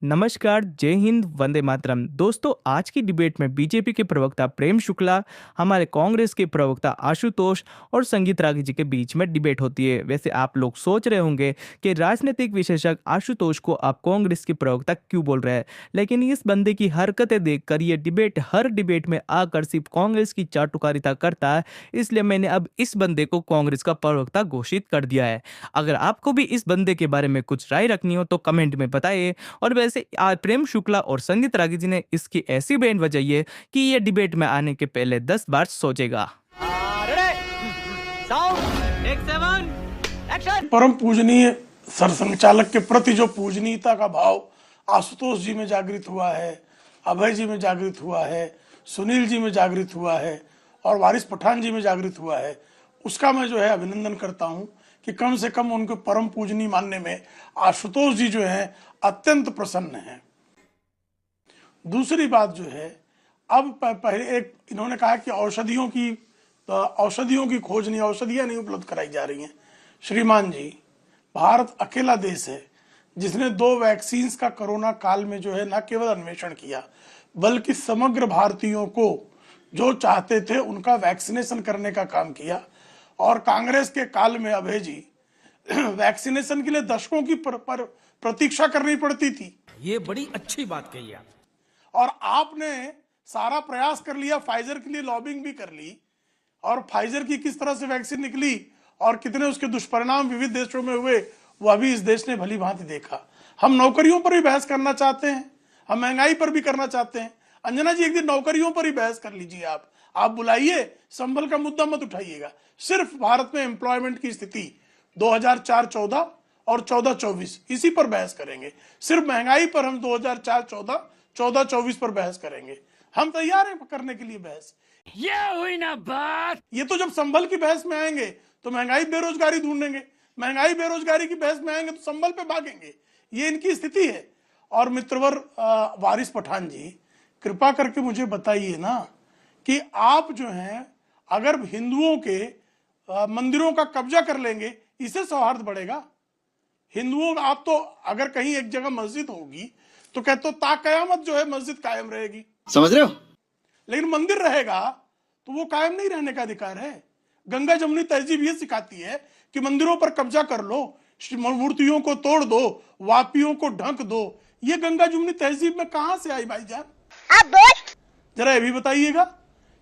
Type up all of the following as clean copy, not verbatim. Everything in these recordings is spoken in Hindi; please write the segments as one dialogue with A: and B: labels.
A: नमस्कार, जय हिंद, वंदे मातरम। दोस्तों, आज की डिबेट में बीजेपी के प्रवक्ता प्रेम शुक्ला, हमारे कांग्रेस के प्रवक्ता आशुतोष और संगीत रागी जी के बीच में डिबेट होती है। वैसे आप लोग सोच रहे होंगे कि राजनीतिक विशेषज्ञ आशुतोष को आप कांग्रेस के प्रवक्ता क्यों बोल रहे हैं, लेकिन इस बंदे की हरकतें देखकर ये डिबेट हर डिबेट में आकर सिर्फ कांग्रेस की चाटुकारिता करता है, इसलिए मैंने अब इस बंदे को कांग्रेस का प्रवक्ता घोषित कर दिया है। अगर आपको भी इस बंदे के बारे में कुछ राय रखनी हो तो कमेंट में बताइए। और वैसे आज प्रेम शुक्ला और संगीत रागी जी ने इसकी ऐसी बैंड बजाई है कि ये डिबेट में आने के पहले 10 बार सोचेगा।
B: परम पूजनीय सरसंघचालक के प्रति जो पूजनीयता का भाव आशुतोष जी में जागृत हुआ है, अभय जी में जागृत हुआ है, सुनील जी में जागृत हुआ है और वारिस पठान जी में जागृत हुआ है, उसका मैं जो है अभिनंदन करता हूं कि कम से कम उनको परम पूजनीय मानने में आशुतोष जी जो है अत्यंत प्रसन्न हैं। दूसरी बात जो है, अब पहले एक इन्होंने कहा कि औषधियों की खोज नहीं, औषधियां नहीं उपलब्ध कराई जा रही हैं। श्रीमान जी, भारत अकेला देश है जिसने 2 वैक्सीन का कोरोना काल में जो है न केवल अन्वेषण किया बल्कि समग्र भारतीयों को जो चाहते थे उनका वैक्सीनेशन करने का काम किया। और कांग्रेस के काल में अभय जी वैक्सीनेशन के लिए दशकों की प्रतीक्षा करनी पड़ती थी।
C: ये बड़ी अच्छी बात कही आप।
B: और आपने सारा प्रयास कर लिया, फाइजर के लिए लॉबिंग भी कर ली, और फाइजर की किस तरह से वैक्सीन निकली और कितने उसके दुष्परिणाम विविध देशों में हुए वह भी इस देश ने भली भांति देखा। हम नौकरियों पर भी बहस करना चाहते हैं, हम महंगाई पर भी करना चाहते हैं। अंजना जी, एक दिन नौकरियों पर ही बहस कर लीजिए। आप बुलाइए, संभल का मुद्दा मत उठाइएगा। सिर्फ भारत में एम्प्लॉयमेंट की स्थिति 2004-14 और 14-24 इसी पर बहस करेंगे। सिर्फ महंगाई पर हम 2004-14, 14-24 पर बहस करेंगे। हम तैयार हैं करने के लिए बहस।
C: ये हुई ना बात।
B: ये तो जब संभल की बहस में आएंगे तो महंगाई बेरोजगारी ढूंढेंगे, महंगाई बेरोजगारी की बहस में आएंगे तो संभल पे भागेंगे। ये इनकी स्थिति है। और मित्रवर वारिस पठान जी, कृपा करके मुझे बताइए ना कि आप जो हैं अगर हिंदुओं के मंदिरों का कब्जा कर लेंगे, इससे सौहार्द बढ़ेगा? हिंदुओं, आप तो अगर कहीं एक जगह मस्जिद होगी तो कहते हो ताकयामत जो है मस्जिद कायम रहेगी,
C: समझ रहे हो?
B: लेकिन मंदिर रहेगा तो वो कायम नहीं रहने का अधिकार है। गंगा जमुनी तहजीब ये सिखाती है कि मंदिरों पर कब्जा कर लो, मूर्तियों को तोड़ दो, वापियों को ढक दो। ये गंगा जमुनी तहजीब में कहां से आई भाईजान? जरा ये भी बताइएगा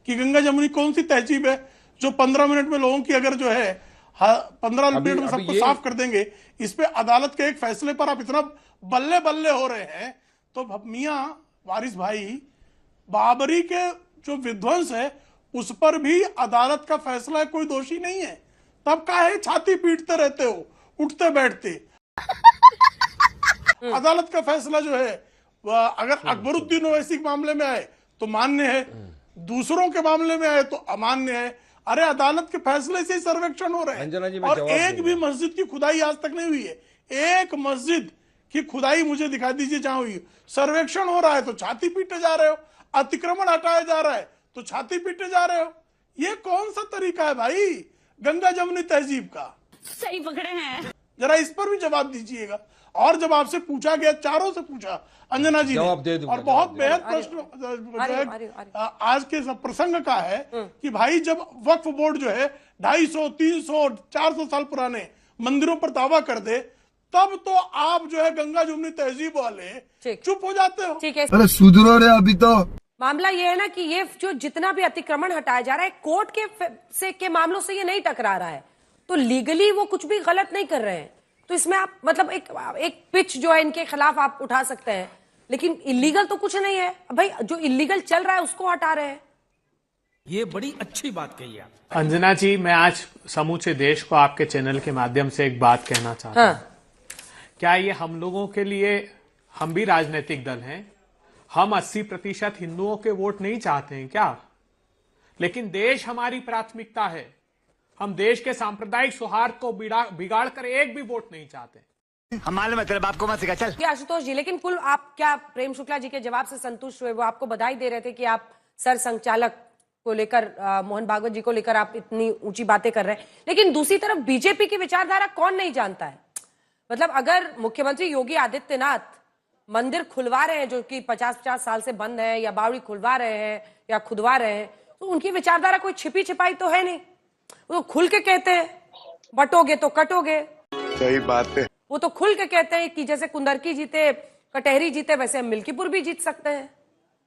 B: कि गंगा जमुनी कौन सी तहजीब है जो 15 मिनट में लोगों की अगर जो है 15 मिनट में सबको साफ कर देंगे। इस पे अदालत के एक फैसले पर आप इतना बल्ले बल्ले हो रहे हैं। तो मियां वारिस भाई, बाबरी के जो विध्वंस है उस पर भी अदालत का फैसला है, कोई दोषी नहीं है। तब काहे छाती पीटते रहते हो उठते बैठते? अदालत का फैसला जो है अगर अकबरुद्दीन ओवैसी के मामले में आए तो मान्य है, दूसरों के मामले में आए तो अमान्य है। अरे अदालत के फैसले से सर्वेक्षण हो रहे हैं और एक भी मस्जिद की खुदाई आज तक नहीं हुई है। एक मस्जिद की खुदाई मुझे दिखा दीजिए जहां हुई। सर्वेक्षण हो रहा है तो छाती पीटे जा रहे हो, अतिक्रमण हटाया जा रहा है तो छाती पीटे जा रहे हो। ये कौन सा तरीका है भाई गंगा जमुनी तहजीब का?
D: सही पकड़े हैं।
B: जरा इस पर भी जवाब दीजिएगा। और जब आपसे पूछा गया, चारों से पूछा, अंजना जी ने, और बहुत बेहद प्रश्न आज के प्रसंग का है कि भाई जब वक्फ बोर्ड जो है 250, 300, 400 साल पुराने मंदिरों पर दावा कर दे, तब तो आप जो है गंगा जमुनी तहजीब वाले चुप हो जाते हो।
E: ठीक है,
F: अरे सुधरो रे अभी तो।
E: मामला ये है ना कि ये जो जितना भी अतिक्रमण हटाया जा रहा है कोर्ट के मामलों से ये नहीं टकरा रहा है, तो लीगली वो कुछ भी गलत नहीं कर रहे हैं। तो इसमें आप मतलब एक पिच जो है इनके खिलाफ आप उठा सकते हैं, लेकिन इलीगल तो कुछ नहीं है भाई। जो इलीगल चल रहा है उसको हटा रहे हैं।
C: ये बड़ी अच्छी बात कही आप।
G: अंजना जी, मैं आज समूचे देश को आपके चैनल के माध्यम से एक बात कहना चाहता हूं। क्या ये हम लोगों के लिए, हम भी राजनीतिक दल हैं, हम 80% हिंदुओं के वोट नहीं चाहते हैं क्या? लेकिन देश हमारी प्राथमिकता है। हम देश के सांप्रदायिक सौहार्द को बिगाड़ कर एक भी वोट नहीं चाहते।
C: हमारे मतलब बाप को मत सिखा चल।
E: आशुतोष जी, लेकिन कुल आप क्या प्रेम शुक्ला जी के जवाब से संतुष्ट हुए? वो आपको बधाई दे रहे थे कि आप सर संचालक को लेकर, मोहन भागवत जी को लेकर आप इतनी ऊंची बातें कर रहे हैं, लेकिन दूसरी तरफ बीजेपी की विचारधारा कौन नहीं जानता है? मतलब अगर मुख्यमंत्री योगी आदित्यनाथ मंदिर खुलवा रहे हैं जो कि 50-50 साल से बंद है, या बावड़ी खुलवा रहे हैं या खुदवा रहे हैं, तो उनकी विचारधारा कोई छिपी छिपाई तो है नहीं। वो खुल के कहते हैं बटोगे तो कटोगे।
D: सही बात है।
E: वो तो खुल के कहते हैं कि जैसे कुंदरकी जीते, कटहरी जीते, वैसे हम मिल्कीपुर भी जीत सकते हैं।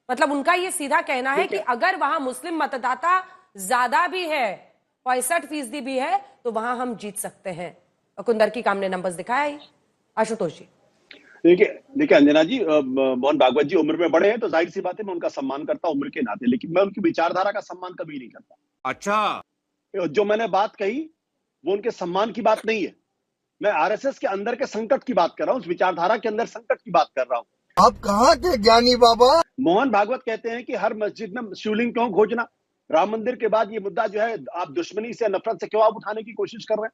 E: मतलब उनका ये सीधा कहना है कि अगर वहां मुस्लिम मतदाता ज्यादा भी है, 65% भी है, तो वहां हम जीत सकते हैं। और कुंदरकी काम ने नंबर्स दिखाया ही। आशुतोष जी,
F: देखिए अंजना जी, मोहन भागवत जी उम्र में बड़े हैं तो जाहिर सी बात है मैं उनका सम्मान करता हूं उम्र के नाते, लेकिन मैं उनकी विचारधारा का सम्मान कभी नहीं करता।
D: अच्छा,
F: जो मैंने बात कही वो उनके सम्मान की बात नहीं है। मैं आरएसएस के अंदर के संकट की बात कर रहा हूं, उस विचारधारा के अंदर संकट की बात कर रहा हूं।
H: आप कहाँ के ज्ञानी बाबा?
F: मोहन भागवत कहते हैं कि हर मस्जिद में शिवलिंग क्यों खोजना, राम मंदिर के बाद ये मुद्दा जो है आप दुश्मनी से, नफरत से क्यों आप उठाने की कोशिश कर रहे हैं।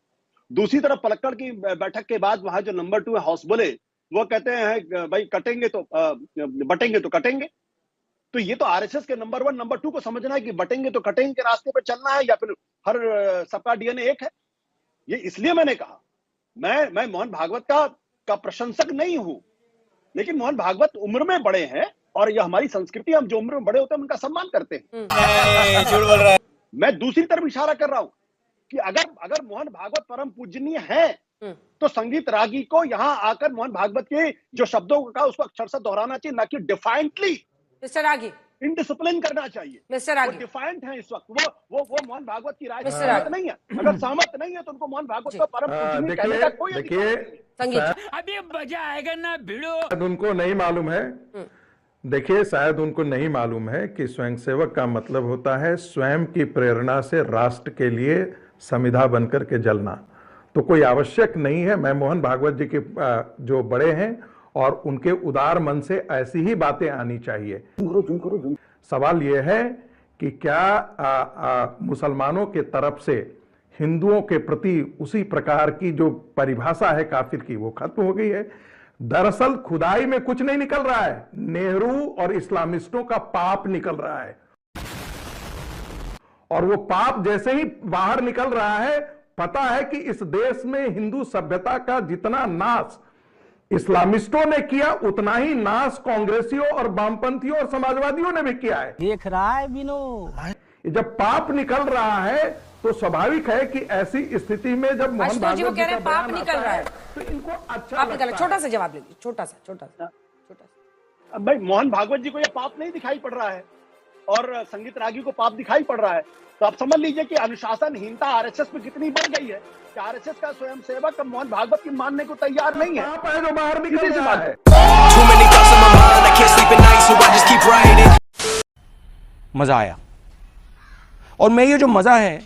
F: दूसरी तरफ पलक्कड़ की बैठक के बाद वहां जो नंबर 2 है हौसबुले, वो कहते हैं भाई कटेंगे तो बटेंगे तो कटेंगे। तो ये तो आरएसएस के नंबर 1 नंबर 2 को समझना है कि बटेंगे तो कटेंगे के रास्ते पर चलना है, या फिर हर सबका डीएनए एक है। ये इसलिए मैंने कहा मैं मोहन भागवत का प्रशंसक नहीं हूं, लेकिन मोहन भागवत उम्र में बड़े हैं और यह हमारी संस्कृति, हम जो उम्र में बड़े होते हैं उनका सम्मान करते हैं। मैं दूसरी तरफ इशारा कर रहा हूं कि अगर मोहन भागवत परम पूजनीय है तो संगीत रागी को यहां आकर मोहन भागवत के जो शब्दों का उसको अक्षरशः दोहराना चाहिए, ना कि डिफाइंटली
E: मिस्टर रागी,
F: इनडिसिप्लिन करना चाहिए।
E: मिस्टर
F: वो
E: रागी,
F: डिफाइंट है इस वक्त, वो मोहन भागवत की राय से
E: मिस्टर
F: सहमत
E: रागी।
F: नहीं है। अगर सहमत नहीं है तो उनको मोहन भागवत को परम पूजनीय कहने का कोई अधिकार नहीं है।
E: संगीत
C: अभी मजा आएगा ना भिड़ो।
I: शायद उनको नहीं मालूम है, देखिए शायद उनको नहीं मालूम है कि स्वयंसेवक का मतलब होता है स्वयं की प्रेरणा से राष्ट्र के लिए समिधा बनकर के जलना। तो कोई आवश्यक नहीं है, मैं मोहन भागवत जी के जो बड़े हैं और उनके उदार मन से ऐसी ही बातें आनी चाहिए। सवाल यह है कि क्या मुसलमानों के तरफ से हिंदुओं के प्रति उसी प्रकार की जो परिभाषा है काफिर की वो खत्म हो गई है। दरअसल खुदाई में कुछ नहीं निकल रहा है, नेहरू और इस्लामिस्टों का पाप निकल रहा है, और वो पाप जैसे ही बाहर निकल रहा है, पता है कि इस देश में हिंदू सभ्यता का जितना नाश इस्लामिस्टों ने किया उतना ही नाश कांग्रेसियों और वामपंथियों और समाजवादियों ने भी किया है।
C: देख रहा है बिनो,
I: जब पाप निकल रहा है तो स्वाभाविक है कि ऐसी स्थिति में जब मोहन
E: आशुतोष जी वो
I: भागवत
E: कह रहे
I: जी
E: हैं
I: का
E: पाप
I: बयान
E: निकल
I: आता
E: रहा
I: है
E: है,
I: तो इनको अच्छा
E: पाप निकल रहा है।
I: लगता
E: छोटा
I: है।
E: सा जवाब ले लीजिए, छोटा सा।
F: अब भाई मोहन भागवत जी को ये पाप नहीं दिखाई पड़ रहा है और संगीत रागी को पाप दिखाई पड़ रहा है, तो आप समझ लीजिए कि अनुशासनहीनता आरएसएस में कितनी बढ़ गई है कि आरएसएस का स्वयंसेवक मोहन भागवत की मानने को तैयार नहीं है।
I: पाप है जो बाहर निकल
F: सीधी सी
I: रहा
F: बात
I: है।
J: मजा आया, और मैं ये जो मजा है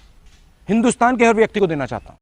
J: हिंदुस्तान के हर व्यक्ति को देना चाहता हूं।